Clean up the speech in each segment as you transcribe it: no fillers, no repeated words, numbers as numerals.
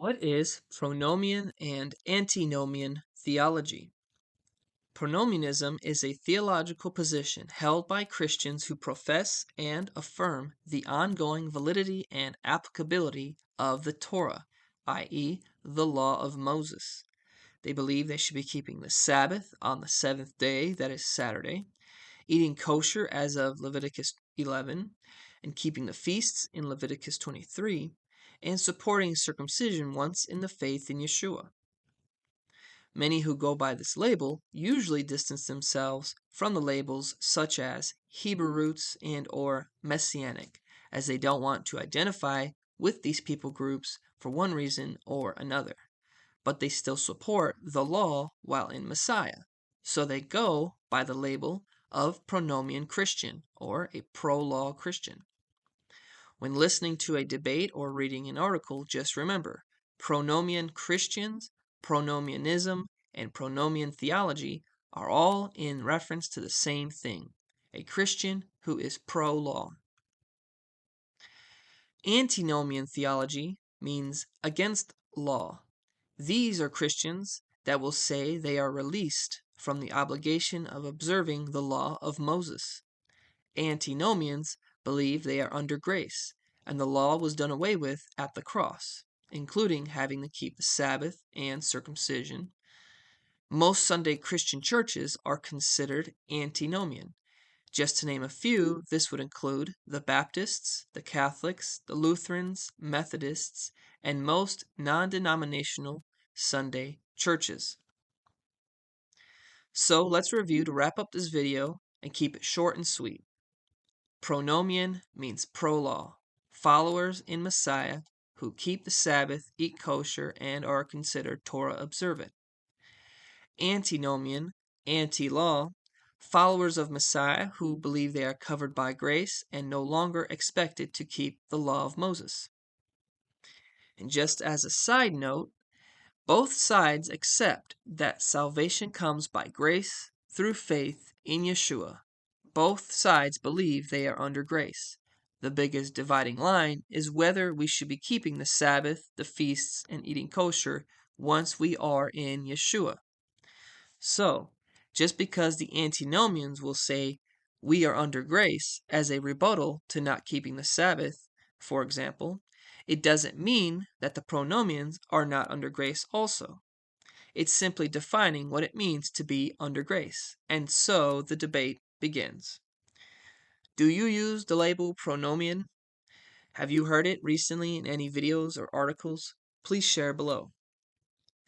What is pronomian and antinomian theology? Pronomianism is a theological position held by Christians who profess and affirm the ongoing validity and applicability of the Torah, i.e., the law of Moses. They believe they should be keeping the Sabbath on the seventh day, that is Saturday, eating kosher as of Leviticus 11, and keeping the feasts in Leviticus 23, and supporting circumcision once in the faith in Yeshua. Many who go by this label usually distance themselves from the labels such as Hebrew roots and or Messianic, as they don't want to identify with these people groups for one reason or another. But they still support the law while in Messiah, so they go by the label of pronomian Christian or a pro-law Christian. When listening to a debate or reading an article, just remember, pronomian Christians, pronomianism, and pronomian theology are all in reference to the same thing, a Christian who is pro-law. Antinomian theology means against law. These are Christians that will say they are released from the obligation of observing the law of Moses. Antinomians believe they are under grace, and the law was done away with at the cross, including having to keep the Sabbath and circumcision. Most Sunday Christian churches are considered antinomian. Just to name a few, this would include the Baptists, the Catholics, the Lutherans, Methodists, and most non-denominational Sunday churches. So let's review to wrap up this video and keep it short and sweet. Pronomian means pro-law, followers in Messiah who keep the Sabbath, eat kosher, and are considered Torah observant. Antinomian, anti-law, followers of Messiah who believe they are covered by grace and no longer expected to keep the law of Moses. And just as a side note, both sides accept that salvation comes by grace through faith in Yeshua. Both sides believe they are under grace. The biggest dividing line is whether we should be keeping the Sabbath, the feasts, and eating kosher once we are in Yeshua. So, just because the antinomians will say we are under grace as a rebuttal to not keeping the Sabbath, for example, it doesn't mean that the pronomians are not under grace also. It's simply defining what it means to be under grace, and so the debate begins. Do you use the label pronomian? Have you heard it recently in any videos or articles? Please share below.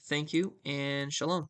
Thank you and shalom.